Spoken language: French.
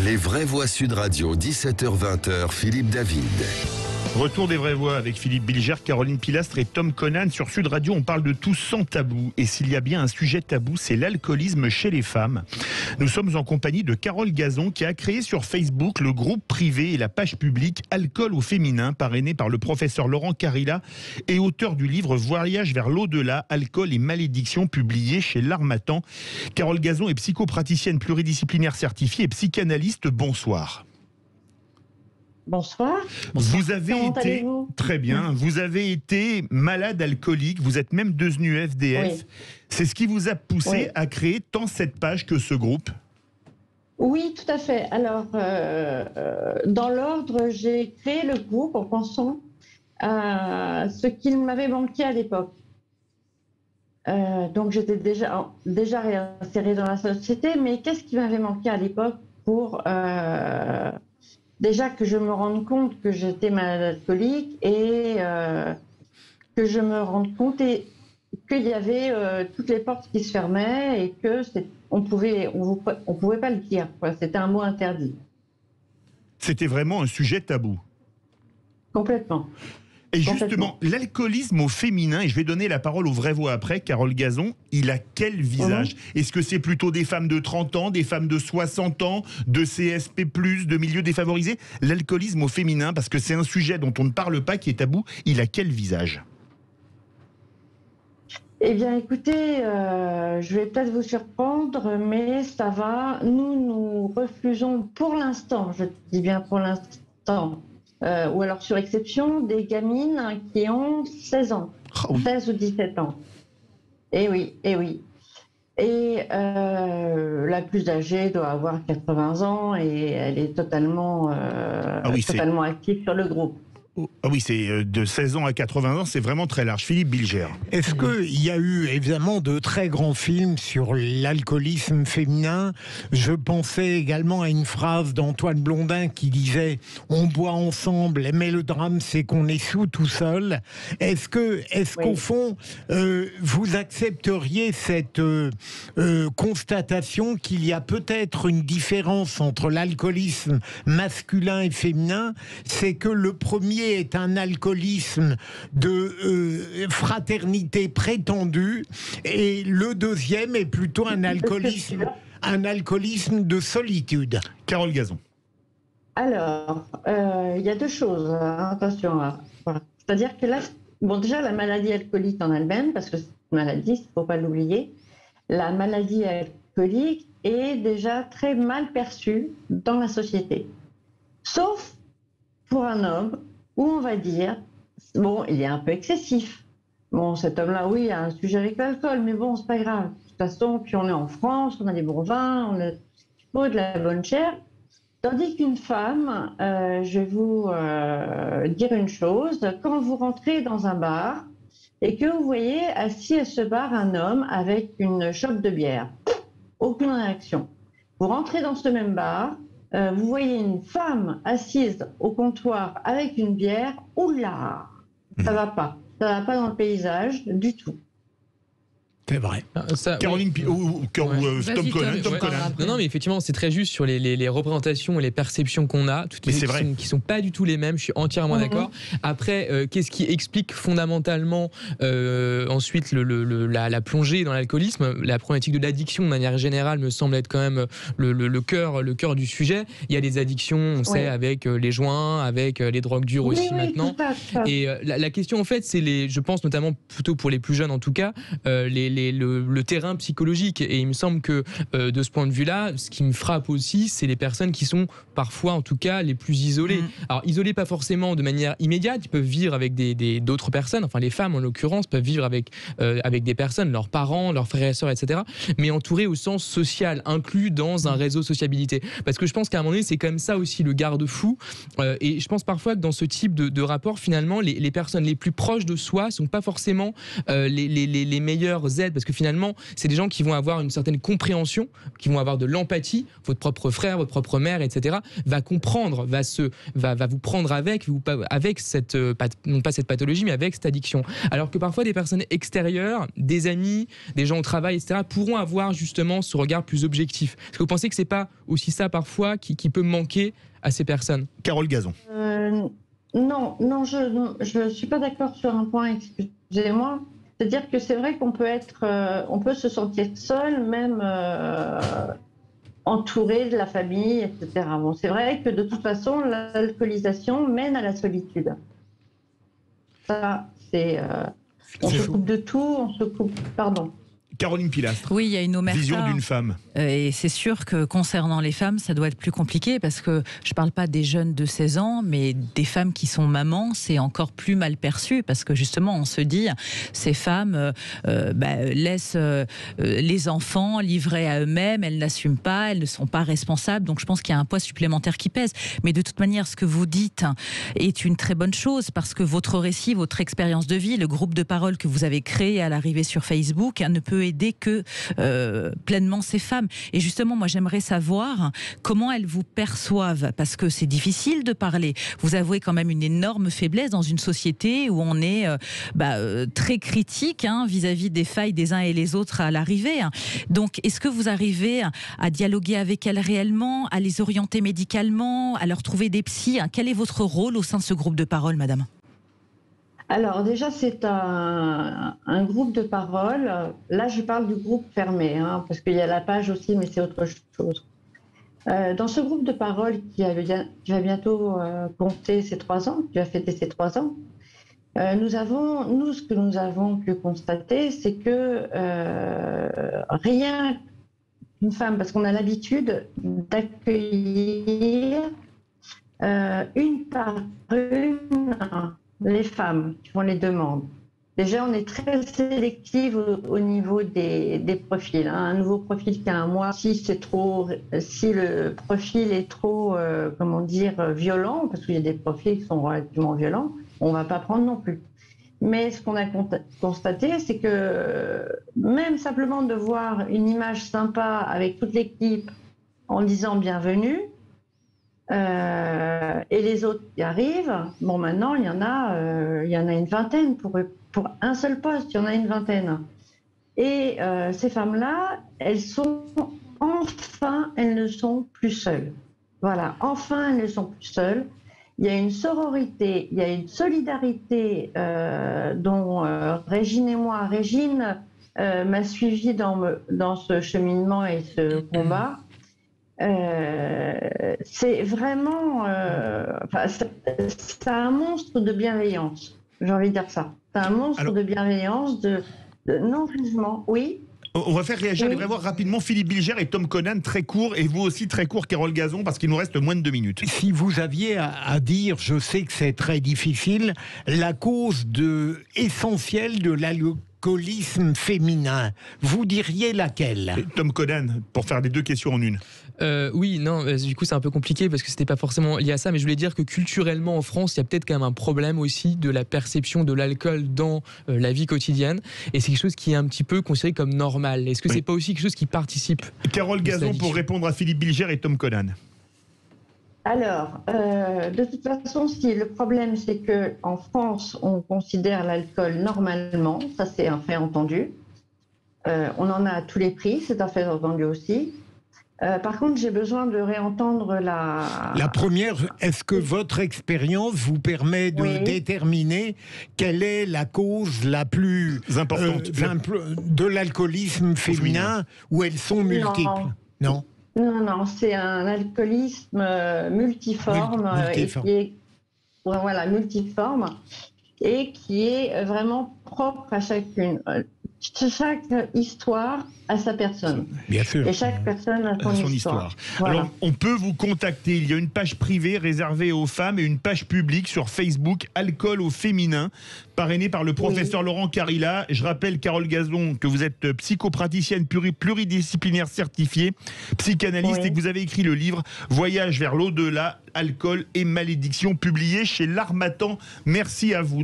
Les vraies voix Sud Radio, 17h-20h, Philippe David. Retour des vraies voix avec Philippe Bilger, Caroline Pilastre et Tom Conan. Sur Sud Radio, on parle de tout sans tabou. Et s'il y a bien un sujet tabou, c'est l'alcoolisme chez les femmes. Nous sommes en compagnie de Carole Gazon qui a créé sur Facebook le groupe privé et la page publique Alcool au féminin, parrainé par le professeur Laurent Carilla et auteur du livre Voyage vers l'au-delà, alcool et malédiction, publié chez L'Harmattan. Carole Gazon est psychopraticienne pluridisciplinaire certifiée et psychanalyste. Bonsoir. Bonsoir. Vous avez Comment été allez-vous ? très bien. Vous avez été malade alcoolique. Vous êtes même devenu SDF. Oui. C'est ce qui vous a poussé à créer tant cette page que ce groupe. Oui, tout à fait. Alors, dans l'ordre, j'ai créé le groupe en pensant à ce qu'il m'avait manqué à l'époque. Donc, j'étais déjà réinsérée dans la société, mais qu'est-ce qui m'avait manqué à l'époque pour déjà que je me rende compte que j'étais malade alcoolique et que je me rende compte qu'il y avait toutes les portes qui se fermaient et que on pouvait pas le dire. C'était un mot interdit. C'était vraiment un sujet tabou. Complètement. Et justement, l'alcoolisme au féminin, et je vais donner la parole aux vraies voix après, Carole Gazon, il a quel visage ? Est-ce que c'est plutôt des femmes de 30 ans, des femmes de 60 ans, de CSP+, de milieux défavorisés ? L'alcoolisme au féminin, parce que c'est un sujet dont on ne parle pas, qui est tabou, il a quel visage ? Eh bien, écoutez, je vais peut-être vous surprendre, mais ça va. Nous refusons pour l'instant, je dis bien pour l'instant, ou alors sur exception, des gamines qui ont 16 ans, 16 ou 17 ans. Eh oui, eh oui. Et la plus âgée doit avoir 80 ans et elle est totalement active sur le groupe. Ah oui, c'est de 16 ans à 80 ans, c'est vraiment très large. Philippe Bilger. Est-ce qu'il y a eu évidemment de très grands films sur l'alcoolisme féminin ? Je pensais également à une phrase d'Antoine Blondin qui disait « On boit ensemble, mais le drame c'est qu'on est sous tout seul ». Est-ce qu'au fond, vous accepteriez cette constatation qu'il y a peut-être une différence entre l'alcoolisme masculin et féminin ? C'est que le premier est un alcoolisme de fraternité prétendue et le deuxième est plutôt un alcoolisme de solitude. Carole Gazon. Alors, il y a deux choses, attention. Voilà. C'est-à-dire que là, déjà la maladie alcoolique en elle-même, parce que c'est une maladie, il ne faut pas l'oublier, la maladie alcoolique est déjà très mal perçue dans la société. Sauf pour un homme où on va dire, bon, il est un peu excessif. Bon, cet homme-là, oui, a un sujet avec l'alcool, mais bon, c'est pas grave. De toute façon, puis on est en France, on a des bons vins, on a de la bonne chair. Tandis qu'une femme, je vais vous dire une chose, quand vous rentrez dans un bar et que vous voyez assis à ce bar un homme avec une chope de bière, aucune réaction. Vous rentrez dans ce même bar, vous voyez une femme assise au comptoir avec une bière, oula, ça va pas dans le paysage du tout. C'est vrai. Caroline Tom Conan. Non, mais effectivement, c'est très juste sur les représentations et les perceptions qu'on a, toutes les qui sont pas du tout les mêmes. Je suis entièrement d'accord. Après, qu'est-ce qui explique fondamentalement ensuite la plongée dans l'alcoolisme ? La problématique de l'addiction de manière générale me semble être quand même le cœur du sujet. Il y a des addictions, on sait, avec les joints, avec les drogues dures aussi maintenant. Et la question en fait, c'est je pense notamment plutôt pour les plus jeunes en tout cas, le terrain psychologique. Et il me semble que de ce point de vue-là, ce qui me frappe aussi, c'est les personnes qui sont parfois, en tout cas, les plus isolées. Alors, isolées pas forcément de manière immédiate, ils peuvent vivre avec d'autres personnes, enfin les femmes en l'occurrence, peuvent vivre avec des personnes, leurs parents, leurs frères et sœurs, etc. Mais entourées au sens social, inclus dans un réseau sociabilité. Parce que je pense qu'à un moment donné, c'est quand même ça aussi le garde-fou. Et je pense parfois que dans ce type de rapport, finalement, les personnes les plus proches de soi sont pas forcément les meilleurs aide, parce que finalement, c'est des gens qui vont avoir une certaine compréhension, qui vont avoir de l'empathie. Votre propre frère, votre propre mère, etc., va comprendre, va vous prendre avec cette, non pas cette pathologie, mais avec cette addiction. Alors que parfois, des personnes extérieures, des amis, des gens au travail, etc., pourront avoir justement ce regard plus objectif. Est-ce que vous pensez que c'est pas aussi ça parfois qui peut manquer à ces personnes? Carole Gazon. Non, je suis pas d'accord sur un point, excusez-moi. C'est-à-dire que c'est vrai qu'on peut on peut se sentir seul, même entouré de la famille, etc. Bon, c'est vrai que de toute façon, l'alcoolisation mène à la solitude. Ça, on se coupe de tout, on se coupe... Pardon. Caroline Pilastre. Oui, il y a une omerta. Vision d'une femme. Et c'est sûr que concernant les femmes, ça doit être plus compliqué parce que je ne parle pas des jeunes de 16 ans, mais des femmes qui sont mamans, c'est encore plus mal perçu parce que justement, on se dit, ces femmes laissent les enfants livrés à eux-mêmes, elles n'assument pas, elles ne sont pas responsables. Donc je pense qu'il y a un poids supplémentaire qui pèse. Mais de toute manière, ce que vous dites est une très bonne chose parce que votre récit, votre expérience de vie, le groupe de parole que vous avez créé à l'arrivée sur Facebook ne peut aider que pleinement ces femmes. Et justement, moi, j'aimerais savoir comment elles vous perçoivent, parce que c'est difficile de parler. Vous avouez quand même une énorme faiblesse dans une société où on est très critique vis-à-vis des failles des uns et les autres à l'arrivée. Donc, est-ce que vous arrivez à dialoguer avec elles réellement, à les orienter médicalement, à leur trouver des psys? Quel est votre rôle au sein de ce groupe de parole, madame ? Alors déjà, c'est un groupe de parole. Là, je parle du groupe fermé, parce qu'il y a la page aussi, mais c'est autre chose. Dans ce groupe de parole qui va bientôt compter ses 3 ans, qui va fêter ses 3 ans, ce que nous avons pu constater, c'est que rien qu'une femme, parce qu'on a l'habitude d'accueillir une par une les femmes qui font les demandes. Déjà, on est très sélective au niveau des profils. Un nouveau profil qui a un mois, si le profil est trop, violent, parce qu'il y a des profils qui sont relativement violents, on ne va pas prendre non plus. Mais ce qu'on a constaté, c'est que même simplement de voir une image sympa avec toute l'équipe en disant bienvenue, et les autres qui arrivent, bon maintenant il y en a une vingtaine pour un seul poste, il y en a une vingtaine. Et ces femmes-là, elles ne sont plus seules. Voilà, enfin elles ne sont plus seules. Il y a une sororité, il y a une solidarité dont Régine m'a suivie dans ce cheminement et ce combat. C'est vraiment c'est un monstre de bienveillance, j'ai envie de dire ça. C'est un monstre de bienveillance, de non-jugement. Oui. On va faire réagir les vrais voix rapidement Philippe Bilger et Tom Conan, très court, et vous aussi très court, Carole Gazon, parce qu'il nous reste moins de 2 minutes. Si vous aviez à dire, je sais que c'est très difficile, la cause essentielle de l'alcoolisme féminin, vous diriez laquelle? Tom Conan, pour faire les 2 questions en une. Oui, non, du coup c'est un peu compliqué parce que c'était pas forcément lié à ça, mais je voulais dire que culturellement en France, il y a peut-être quand même un problème aussi de la perception de l'alcool dans la vie quotidienne, et c'est quelque chose qui est un petit peu considéré comme normal. Est-ce que c'est pas aussi quelque chose qui participe? Carole Gazon pour répondre à Philippe Bilger et Tom Conan. Alors, de toute façon, le problème c'est que en France, on considère l'alcool normalement, ça c'est un fait entendu. On en a à tous les prix, c'est un fait entendu aussi. Par contre, j'ai besoin de réentendre la première. Est-ce que votre expérience vous permet de déterminer quelle est la cause la plus importante de l'alcoolisme féminin, où elles sont multiples? Non. Non, c'est un alcoolisme multiforme. Multiforme, et qui est vraiment propre à chacune. Chaque histoire a sa personne. Bien sûr. Et chaque personne a son histoire. Voilà. Alors, on peut vous contacter. Il y a une page privée réservée aux femmes et une page publique sur Facebook, Alcool au féminin, parrainée par le professeur Laurent Carilla. Je rappelle, Carole Gazon, que vous êtes psychopraticienne pluridisciplinaire certifiée, psychanalyste, et que vous avez écrit le livre Voyage vers l'au-delà, alcool et malédiction, publié chez L'Harmattan. Merci à vous.